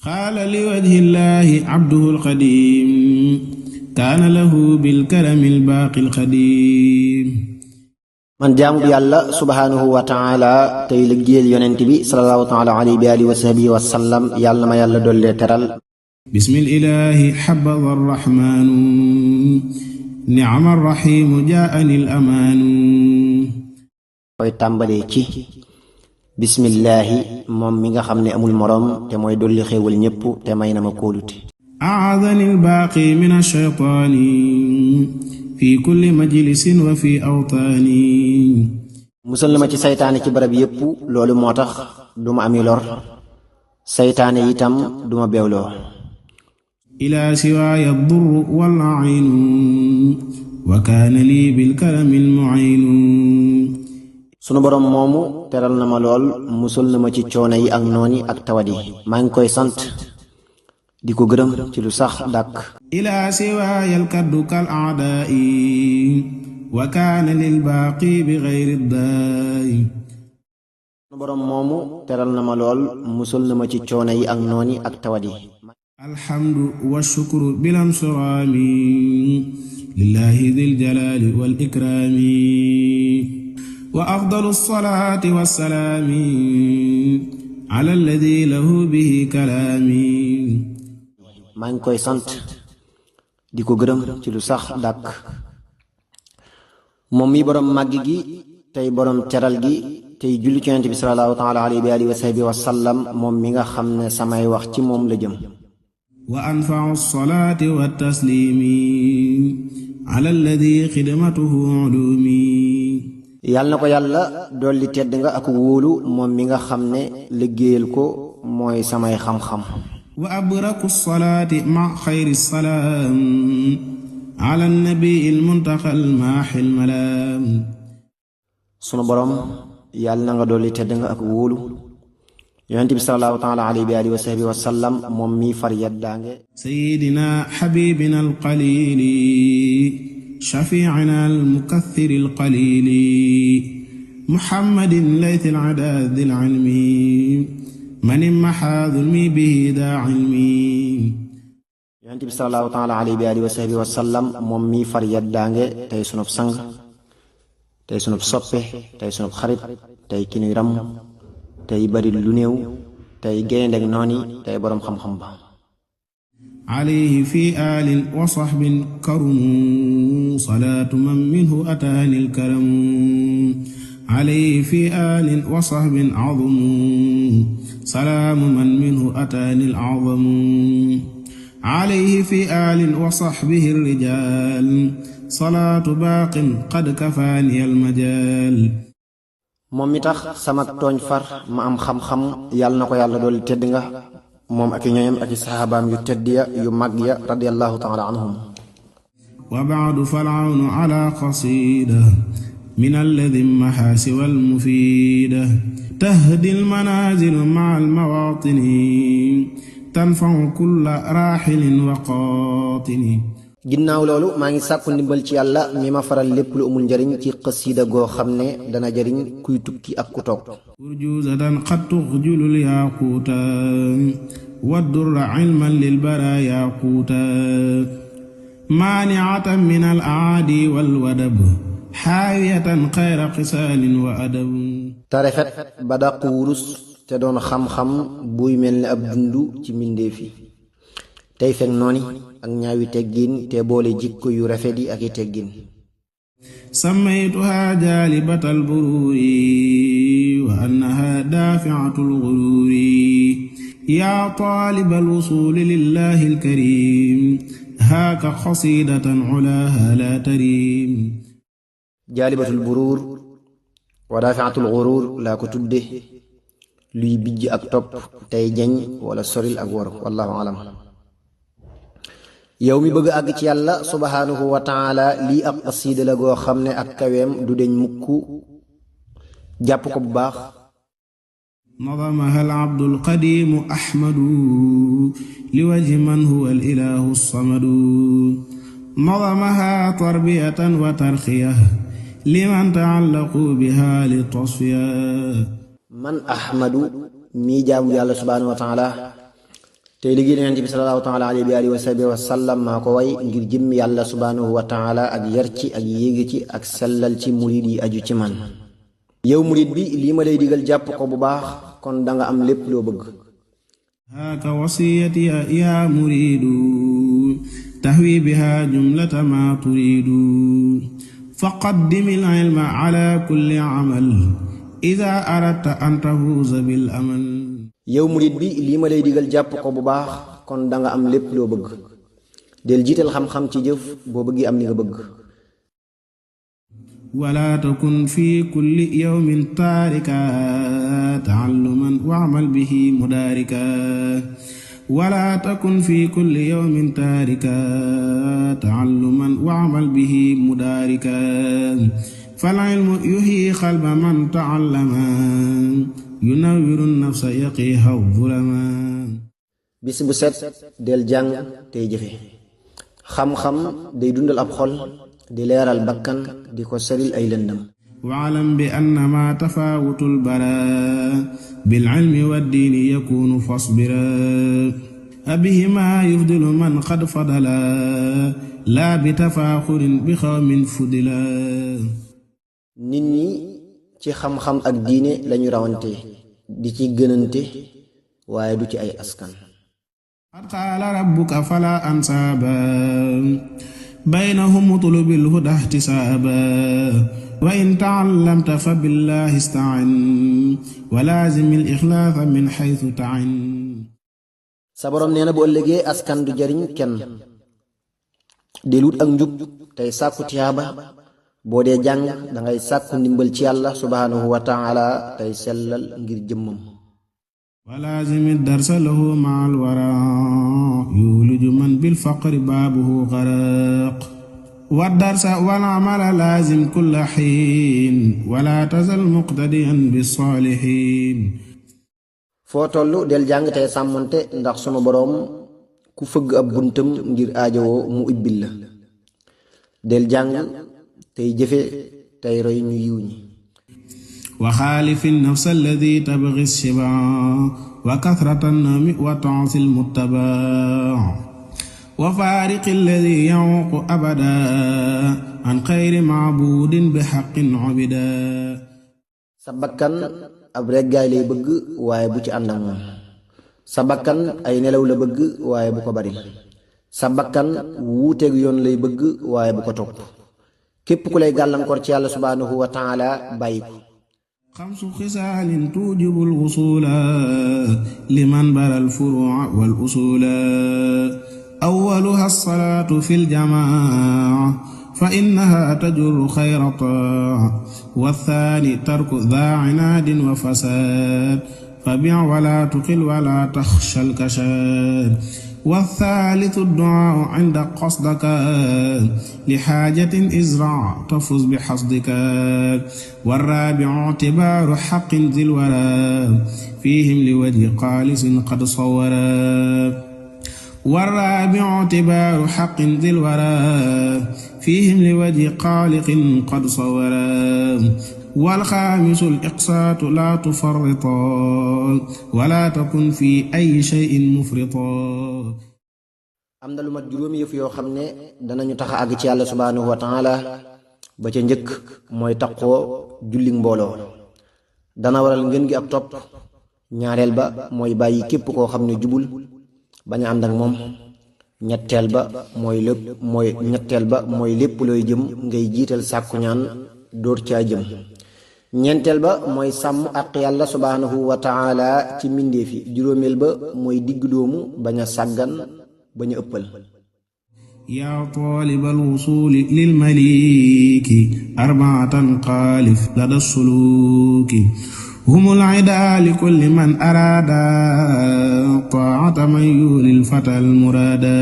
xaala li wajhi llaahi abduhu alqadim kaana lahu bilkarami albaaqi alqadim. man jaamu bi yàlla subhaanahu wa taala tey liggéeyal yonent bi sallallahu taala alayhi bi alihi wa sahbihi wa sallam yàlla na ma yàlla dollee teral. bismil ilaahi habada arrahmaanu ni'ma arrahiimu jaa'ani al-amaanu. koy tàmbalee ci bismillaahi moom mi nga xam ne amul moroom te mooy dolli xéewal ñépp te may na ma kóolute. a'aadani al-baaqi min ash-shaytaani fi kulli majlisin wa fi awtaani. musal na ma ci saytaane ci barab yépp loolu moo tax duma ami lor saytaane itam duma beewloo. ilaa siwaaya ad-durru wal-'aynu wa kaana lii bil-karami al-mu'aynu. sunu boroom moomu teral na ma lool musal na ma ci coono yi ak noon yi ak tawat yi maa ngi koy sant di ko gërëm ci lu sax dàkk. ilaa siwaaya al-kaddu kal-a'daa'i wa kaana lil-baaqi bi ghayri ad-daa'i. sunu boroom moomu teral na ma lool musal na ma ci coono yi ak noon yi ak tawat yi. alhamdu wa shukru bil-insiraami lillaahi dhil jalaali wal ikraami. wa afdalu salaati wa salaami ala alladhi lahu bihi kalaami. maa ngi koy sant di ko gërëm ci lu sax dàkk moom mi boroom màgg gi tey boroom teral gi tey julli ci yonent bi sallallahu taala alayhi wa alihi wa sahbihi wa sallam moom mi nga xam ne samay wax ci moom la jëm. wa anfa'u salaati wa tasliimi ala alladhi xidmatuhu ulumi. yàlla na ko yàlla dolli tedd nga ak wóolu moom mi nga xam ne liggéeyal ko mooy samay xam-xam. wa abraku salaati ma xayri salaam ala nabi almuntaqa almaaxi almalaam. sunu boroom yàlla na nga dolli tedd nga ak wóolu yonent bi sallallahu taala alayhi wa alihi wa sahbihi wa sallam moom mi far yeddaange. sayyidina xabibina alqalili shafiicina almukaththiri alqalili muhammadin laythi al'adaadi al'ilmi man immahaa dhulmi bihi daa ilmi. yonent bi sallallahu taala alayhi wa alihi wa sahbihi wa sallam moom mi far yeddaange tey sunub sang tey sunub soppe tey sunub xarit tey ki nuy ram tey bari lu néew tey géndeg nooni tey boroom xam-xam ba. alayhi fi aalin wa sahbin karumu salaatu man minhu ataani alkaramu. alayhi fi aalin wa sahbin azumu salaamu man minhu ataani alazamu. alayhi fi aalin wa sahbihi alrijaal salaatu baaqin qad kafaani almajaal. moom mi tax sama tooñ far ma am xam-xam yàlla na ko yàlla dolli tedd nga moom ak i ñoñam ak i saxaabaam yu tedd ya yu mag ya radiyallahu taala anhum. wa ba'du fal'awnu ala qasida min alladi mahaasi wal mufiida tahdi almanazil ma'a almawatini tanfa'u kulla raaxilin wa qaatini. ginnaaw loolu maa ngi sàkku ndimbal ci yàlla mi ma faral lépp lu amul njariñ ci xasiida goo xam ne dana jariñ kuy tukki ak ku toog. urjuuzatan qad tuxjilu lyaaquuta waddurra ilman lilbaraaya quuta maaniatan min al aadi wal wadab xaawiyatan xayra qisaalin wa adab. te rafet ba dàqu wurus te doon xam-xam buy mel ni ab dundu ci mbindeef yi tey fekk nooni ak ñaawi teggin te boole jikko yu rafet yi ak i teggin. sammaytuha jaalibatal buruuri wa annaha daafi'atul ghuruuri yaa taalibal wusuuli lillahi alkarim haaka xasiidatan ulaaha laa tarim. jaalibatul buruur wa daafi'atul ghuruur laa ko tudde luy bijj ak topp tey jañ wala soril ak wor wallahu alam. yow mi bëgg àgg ci yàlla subhaanahu wa taala lii ab qasiida la goo xam ne ak kaweem du deñ mukk jàpp ko bu baax. nadamaha al-abdu al-qadiimu ahmadu li wajhi man huwa al-ilaahu as-samadu nadamaha tarbiyatan wa tarxiya liman ta'allaqu biha li tasfiya. man ahmadu mii jaamu yàlla subhaanahu wa taala tey liggéey Yonent bi sallallahu taala alayhi wa alihi wa sahbihi wa sallam maa ko way ngir jëmmi yàlla subhanahu wa taala ak yar ci ak yéegi ci ak sellal ci murid yi aju ci man. yow murid bi lii ma lay digal jàpp ko bu baax kon danga am lépp loo bëgg. haaka wasiyati ya muridu tahwi biha jumlata ma turidu faqaddimil ilma ala kulli amal ida aradta an tafuuza bil amal. yow murid bi lii ma lay digal jàpp ko bu baax kon danga am lépp loo bëgg. del jiital xam-xam ci jëf boo bëggi am li nga bëgg. wala takun fi kulli yawmin taarika taalluman wa'mal bihi mudaarika wala takun fi kulli yawmin taarika taalluman wa'mal bihi mudaarika fal ilmu yuhyi qalba man ta'allama yunawwiru nafsa yaqiha zulama. bis bu set del jàng tey jëfe xam-xam day dundal ab xol di leeral bakkan di ko saril ay lëndam. waalam bi annama tafaawutul bara bil ilmi wa diini yakunu fasbira abihima yufdilu man qad fadala laa bi tafaaxurin bi xawmin fudila. nit ñi ci xam-xam ak diine lañu rawante di ci gënante waaye du ci ay askan. qad qaala rabbuka fala ansaaba baynahum utlubil huda ihtisaaba wa in ta'allamta fa billahi ista'in wa laazimil ixlaasa min xaytu ta'in. sa boroom nee na bu ëllëgee askan du jariñ kenn. del wut ak njub tey sàkku tiyaaba boo dee jàng dangay sàkku ndimbal ci yàlla subhaanahu wa ta'ala tey sellal ngir jëmmam. wa laazimi darsa lahu ma'al waraa yuliju man bil faqri baabuhu gharaq wa darsa wal amala laazim kulla hiin wala tazal muqtadiyan bis saalihiin. foo tollu del jàng tey sàmmonte ndax sunu boroom ku fëgg ab buntam ngir aajowoo mu ibbil la. del jàng tey jëfe tey roy ñu yiw ñi. wa xaalifi nafsa alladi tabgi shibaa wa kathrata nawmi wa ta'sil muttabaa wa faariqi alladi yaquuqu abada an xayri maabudin bi xaqin ubida. sa bakkan ab reggaay lay bëgg waaye bu ci ànd ak moom. sa bakkan ay nelaw la bëgg waaye bu ko bari. sa bakkan wuuteeg yoon lay bëgg waaye bu ko topp. képp ku lay gàllankoor ci yàlla subhaanahu wa taala bàyyi ko. xamsu xisaalin tuujibul wusuula liman baral furuuca wal usuula awwaluha salaatu fil jamaa fa innaha tajurru xayra taaca wa thaani tarku daa cinaadin wa fasaad fabi' wala tuqil wala taxshal kashaad والثالث الدعاء عند قصدك لحاجة إزرع تفوز بحصدك والرابع اعتبار حق ذي الورى فيهم لوجه قالس قد صورا والرابع اعتبار حق ذي الورى فيهم لوجه قالق قد صورا والخامس الإقساط لا تفرطا ولا تكن في أي شيء مفرطا. am na lu mat juróomi yëf yoo xam ne danañu tax a àgg ci yàlla subhaanahu wa taala ba ca njëkk mooy taqoo julli mbooloo dana waral ngeen gi ak topp. ñaareel ba mooy bàyyi képp koo xam ne jubul bañ a ànd ak moom. ñetteel ba mooy lépp looy jëm ngay jiital sàkku ñaan door caa jëm. ñeenteel ba mooy sàmm ak yàlla subhaanahu wa taala ci mbindeefi. juróomeel ba mooy digg doomu bañ a sàggan bañ a ëppal. yaa taalibal wusuuli lil maliki arbaatan xaalif lada suluki humul idaa li kulli man araada taa'ata man yulil fatal muraada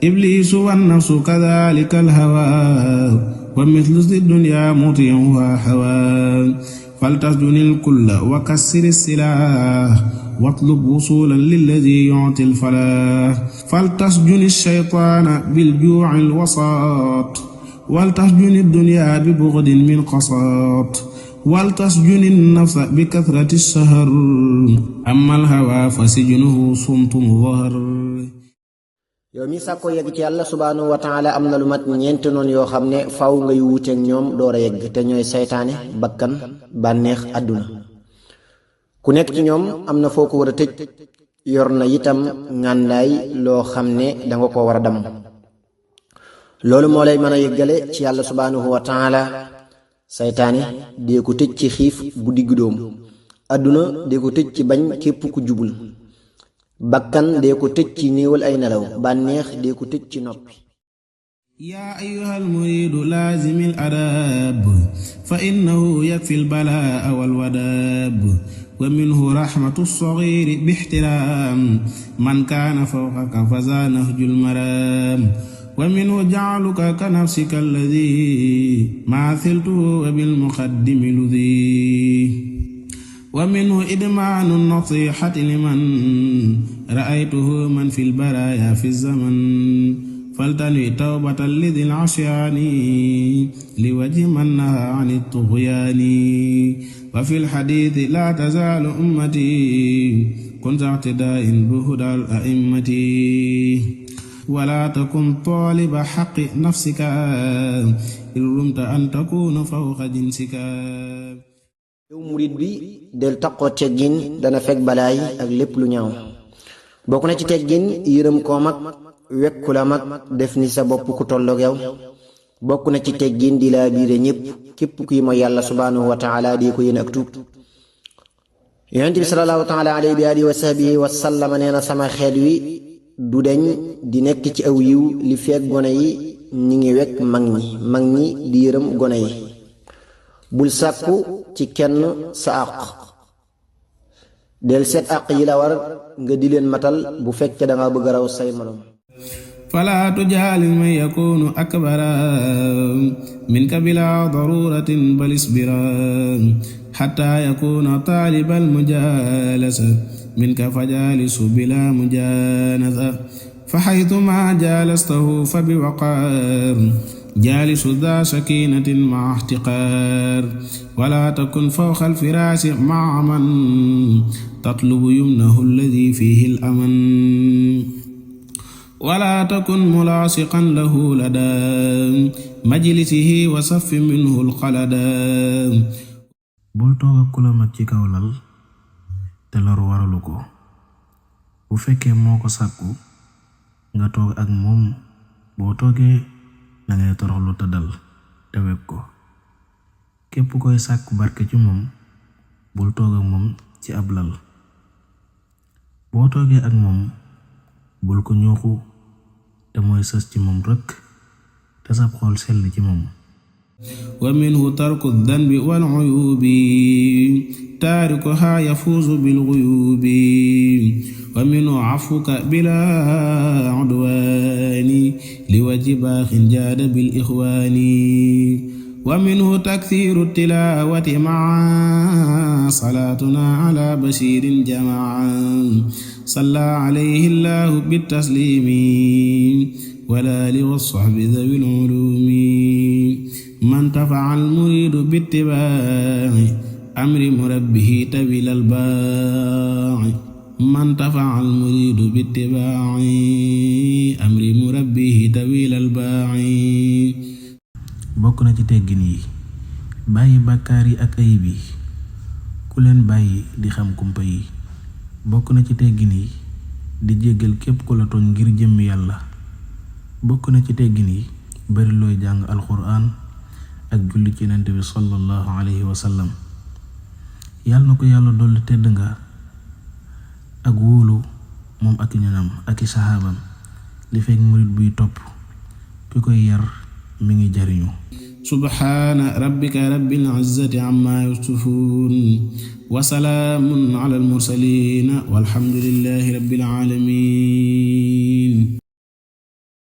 ibliisu wan nafsu kadaalika al hawaa wa mislu si dunya mutii'uha hawaa faltasjunil kulla wa kassiri silaah watlub wusuulan lillazii yu'til falaah faltasjuni shaytaana bil juu'il wasaat waltasjuni dunya bi bughdin min qasaat waltasjuni nafsa bi kathrati sahar amma alhawa fa sijnuhu sumtum zahar. yow mi sàkko yegg ci yàlla subhanahu wa taala am na lu mat ñeenti noon yoo xam ne faw ngay wuuteeg ñoom door a yegg te ñooy saytaane, bakkan, bànneex, àdduna. ku nekk ci ñoom am na foo ko war a tëj, yor na itam ngàndaay loo xam ne danga ko war a damm. loolu moo lay mën a yeggale ci yàlla subhanahu wa taala. saytaane dee ko tëj ci xiif bu digg doomu, àdduna dee ko tëj ci bañ képp ku jubul, bakkan dee ko tëj ci néewal ay nelaw, bànneex dee ko tëj ci noppi. yaa ayyuhal muriidu laazimil adab fa innahu yakfil balaa wal wadaab wa minhu rahmatu sagiiri bixtiraam man kaana fawqaka fa zaa nahjul maraam wa minhu ja'aluka ka nafsika allazii maathiltuhu wa bil muqaddimi ludii wa minhu idmaanu nasihati liman ra'aytuhu man fil baraaya fi zaman faltanwi tawbatan lidil asyaani liwajhi man nahaa ani tughyaani wa fil hadiisi laa tazaalu ummati kunta iqtidaa'in bi hudal a'immati wala takun taaliba haqqi nafsika in rumta an takuuna fawqa jinsika. yow murid bi del taqoo teggin dana fekk balaay ak lépp lu ñaaw. bokk na ci teggin yërëm koo mag, wekku la mag, def ni sa bopp ku tolloog yow. bokk na ci teggin di laa biire ñépp, képp kuy mooy yàlla subhanahu wa taala di ko yéen ak tuub. yonent bi sallallahu taala alayhi bi alihi wa sahbihi wa sallama nee na sama xeet wi du deñ di nekk ci aw yiw li feek gone yi ñi ngi wekk mag ñi di yërëm gone yi. bul sàkku ci kenn sa àq, del seet àq yi la war nga di leen matal bu fekkee danga bëgg a raw say morom. falaa tujaalis man yakunu akbara minka bila daruratin bal isbira hatta yakuna taalibal mujalasa minka fajalisu bila mujanasa fa haythuma jalastahu fa biwaqar jaalisu daa sakinatin ma ihtiqaar wala takun fawqa alfiraasi maa man tatlubu yumnahu alladi fihi al-aman wala takun mulaasiqan lahu ladaa majlisihi wa saffi minhu al-xaladaa. bul toog ak ku la mag ci kaw lal te loru waralu ko. bu fekkee moo ko sàkku nga toog ak moom, boo toogee dangay toroxlu te dal te wekk ko. képp koy sàkku barke ci moom bul toog ak moom ci ab lal. boo toogee ak moom bul ko ñuuxu te mooy sës ci moom rekk te sab xool sell ci moom. wa minhu tarku danbi wal uyubi taarikuha yafuuzu bil ghuyubi wa minhu afuka bila udwaani li wajhi baaxin jaada bil ixwaani wa minhu takthiiru tilaawati maa salaatuna ala bashirin jamaa salla alayhi llahu bitasliimi wal aali wa sahbi dhawil uluumi man tafa'a al muriidu bittibaa'i amri murabbihi tawil al baa'i man tafa'a al muriidu bittibaa'i amri murabbihi tawil al baa'i. bokk na ci teggin yi bàyyi bàkkaar yi ak ayib yi, ku leen bàyyi di xam kumpa yi. bokk na ci teggin yi di jéggal képp ku la tooñ ngir jëmmi yàlla. bokk na ci teggin yi bari looy jàng alxuraan ak julli ci Yonent bi sallallahu alayhi wa sallam. yàlla na ko yàlla dolli tedd nga ak wóolu moom ak ñoñam ak i saxaabam li fekk murit buy topp ki koy yar mi ngi jariñu. subhaana rabbika rabbil izzati amma yasifuun wa salaamun alal mursaliin walhamdulillahi rabbil aalamiin.